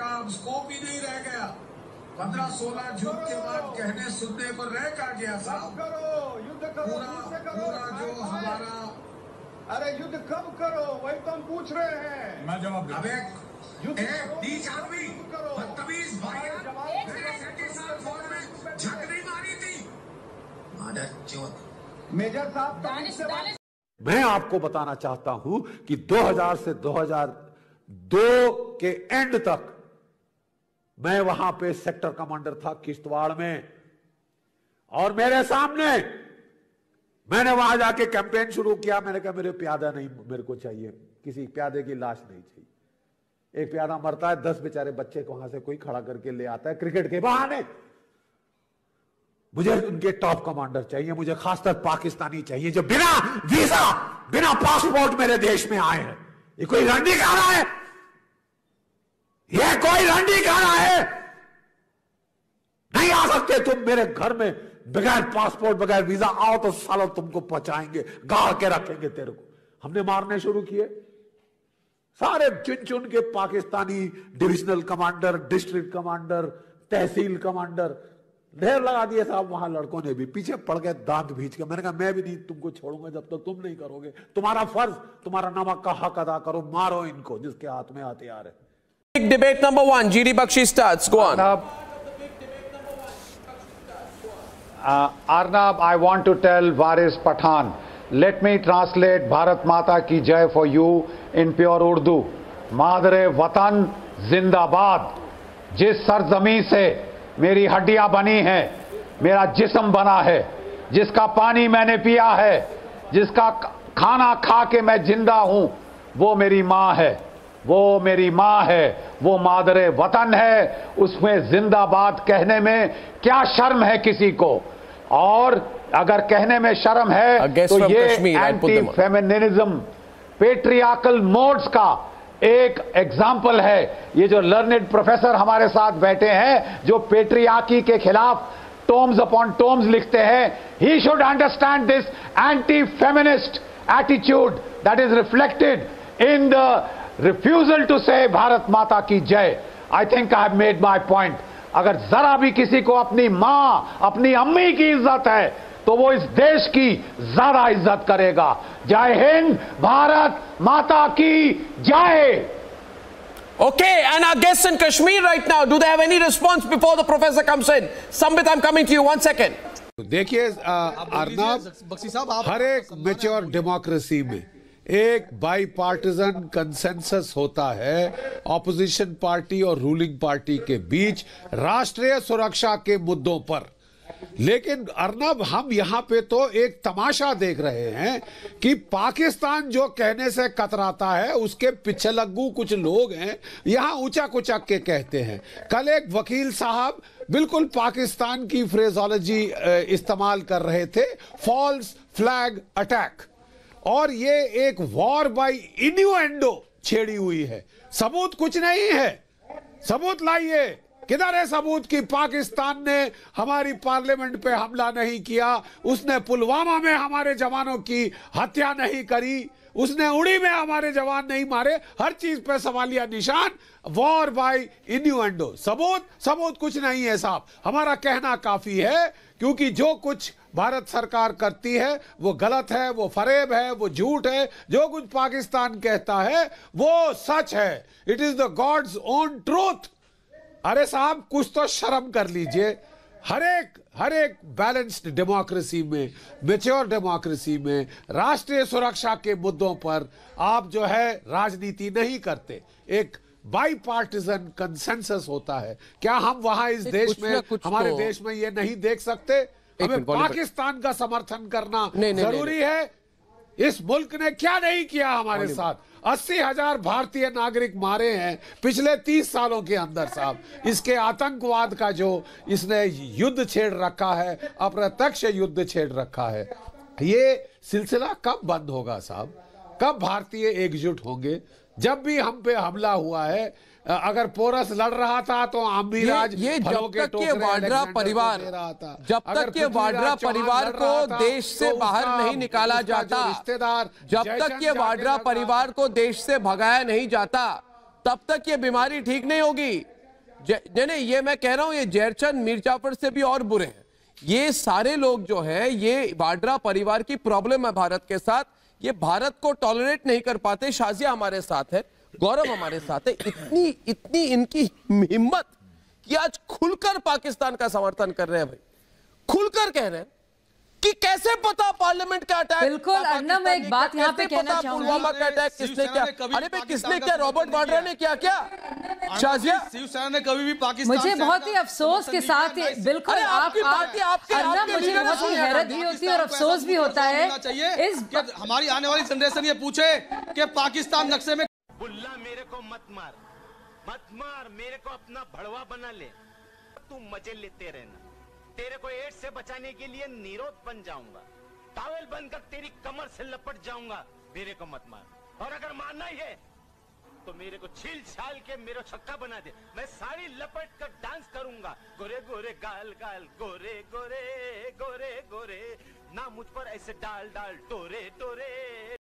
का स्कोप ही नहीं रह गया। 15-16 जून के बाद कहने सुनने को रह का गया साहब। पूरा जो हमारा अरे युद्ध कब करो वही तो हम पूछ रहे हैं। मैं जवाब नीच आदमी बदतमीज भाई फौज में झक नहीं मारी थी। मेजर साहब मैं आपको बताना चाहता हूं कि 2000 से 2002 के एंड तक मैं वहां पे सेक्टर कमांडर था किश्तवाड़ में, और मेरे सामने मैंने वहां जाके कैंपेन शुरू किया। मैंने कहा मेरे प्यादा नहीं मेरे को चाहिए, किसी प्यादे की लाश नहीं चाहिए। एक प्यादा मरता है, 10 बेचारे बच्चे को वहां से कोई खड़ा करके ले आता है क्रिकेट के बहाने। मुझे उनके टॉप कमांडर चाहिए, मुझे खासकर पाकिस्तानी चाहिए जो बिना वीजा बिना पासपोर्ट मेरे देश में आए हैं। ये कोई रणनीति खाना है? ये कोई रणनीति खाना है? नहीं आ सकते तुम मेरे घर में बगैर पासपोर्ट बगैर वीजा। आओ तो सालों तुमको पहुंचाएंगे, गाड़ के रखेंगे तेरे को। हमने मारने शुरू किए सारे चुन चुन के Pakistani divisional commander, district commander, tehsil commander ढेर लगा दिए साहब। वहां लड़कों ने भी पीछे पड़ गए दांत भींच के। मैंने कहा मैं भी नहीं तुमको छोड़ूंगा जब तक तुम नहीं करोगे। तुम्हारा फर्ज, तुम्हारा नमक का हक अदा करो, मारो इनको जिसके हाथ में हथियार है। Debate number 1, GD Bakshi starts. Go on. Arnab, I want to tell Waris Pathan, let me translate Bharat Mata ki jai for you in pure Urdu. Madre Watan Zindabad. जिस सरजमी से मेरी हड्डियां बनी हैं, मेरा जिस्म बना है, जिसका पानी मैंने पिया है, जिसका खाना खा के मैं जिंदा हूं, वो मेरी मां है, वो मेरी मां है, वो मादरे वतन है। उसमें जिंदाबाद कहने में क्या शर्म है किसी को? और अगर कहने में शर्म है तो ये एंटी फेमिनिज्म पेट्रियार्कल मोड्स का एक एग्जाम्पल है। ये जो लर्नेड प्रोफेसर हमारे साथ बैठे हैं जो पेट्रियार्की के खिलाफ टोम्स अपॉन टोम्स लिखते हैं, he should understand this anti feminist attitude that is reflected in the refusal to say Bharat Mata की जय। I think I have made my point. अगर जरा भी किसी को अपनी मां, अपनी अम्मी की इज्जत है तो वो इस देश की ज्यादा इज्जत करेगा। जय हिंद, भारत माता की जय। Okay, and our guests in Kashmir right now, do they have any response before the professor comes in? Sambit, I'm coming to you, 1 second. देखिए अर्नब, हर एक मैच्योर डेमोक्रेसी में एक बाई पार्टीजन कंसेंसस होता है ऑपोजिशन पार्टी और ruling party के बीच राष्ट्रीय सुरक्षा के मुद्दों पर। लेकिन अर्नब, हम यहाँ पे तो एक तमाशा देख रहे हैं कि पाकिस्तान जो कहने से कतराता है उसके पिछलग्गू कुछ लोग हैं यहाँ ऊंचा कुचक के कहते हैं। कल एक वकील साहब बिल्कुल पाकिस्तान की फ्रेजोलॉजी इस्तेमाल कर रहे थे, फॉल्स फ्लैग अटैक, और ये एक वॉर बाय इन्यूएंडो छेड़ी हुई है। सबूत कुछ नहीं है, सबूत लाइए। किधर है सबूत कि पाकिस्तान ने हमारी पार्लियामेंट पे हमला नहीं किया, उसने पुलवामा में हमारे जवानों की हत्या नहीं करी, उसने उड़ी में हमारे जवान नहीं मारे? हर चीज पे सवालिया निशान, वॉर बाय इन्यूएंडो। सबूत कुछ नहीं है साहब। हमारा कहना काफी है क्योंकि जो कुछ भारत सरकार करती है वो गलत है, वो फरेब है, वो झूठ है। जो कुछ पाकिस्तान कहता है वो सच है। It is the gods own truth. अरे साहब, कुछ तो शर्म कर लीजिए। हर एक बैलेंस्ड डेमोक्रेसी में, मैच्योर डेमोक्रेसी में राष्ट्रीय सुरक्षा के मुद्दों पर आप जो है राजनीति नहीं करते। एक बाई पार्टीजन कंसेंसस होता है। क्या हम वहां इस देश में, हमारे देश में ये नहीं देख सकते? हमें पाकिस्तान का समर्थन करना जरूरी है। इस मुल्क ने क्या नहीं किया हमारे साथ? 80,000 भारतीय नागरिक मारे हैं पिछले 30 सालों के अंदर साहब। इसके आतंकवाद का जो इसने युद्ध छेड़ रखा है, अप्रत्यक्ष युद्ध छेड़ रखा है, ये सिलसिला कब बंद होगा साहब? कब भारतीय एकजुट होंगे? जब भी हम पे हमला हुआ है, अगर पोरस लड़ रहा था तो आमिराज ये जब तक के वाड्रा परिवार, जब तक के वाड्रा परिवार को देश से बाहर नहीं निकाला जाता, जब तक के वाड्रा परिवार को देश से भगाया नहीं जाता, तब तक ये बीमारी ठीक नहीं होगी। नहीं, ये मैं कह रहा हूं, ये जयचंद मीर जाफर से भी और बुरे हैं। ये सारे लोग जो है, ये वाड्रा परिवार की प्रॉब्लम है भारत के साथ। ये भारत को टॉलरेट नहीं कर पाते। शाजिया हमारे साथ है, गौरव हमारे साथ है। इतनी इनकी हिम्मत कि आज खुलकर पाकिस्तान का समर्थन कर रहे हैं। भाई खुलकर कह रहे हैं कि कैसे पता पार्लियामेंट का अटैक। बिल्कुल अर्नब, मैं एक बात यहाँ पे कहना चाहूंगी, पुलवामा का अटैक किसने किया? अरे भाई किसने किया? रॉबर्ट वाड्रा ने किया क्या? शाजिया, शिवसेना ने कभी भी पाकिस्तान, मुझे बहुत ही अफसोस के साथ, बिल्कुल अर्नब, मुझे बहुत ही हैरत भी होती है और अफसोस भी होता है इस हमारी आने वाली जनरेशन ये पूछे कि पाकिस्तान नक्शे में। बुल्ला मेरे को मत मार, मेरे को अपना भड़वा बना ले, तू मजे लेते रहना। तेरे को एड्स से बचाने के लिए नीरोध बन जाऊंगा, टावल बनकर तेरी कमर से लपट जाऊंगा। मेरे को मत मार, और अगर मारना ही है तो मेरे को छील छाल के मेरा छक्का बना दे, मैं साड़ी लपट कर डांस करूंगा। गोरे गोरे गाल गाल, गोरे गोरे गोरे गोरे, ना मुझ पर ऐसे डाल डाल टोरे टोरे।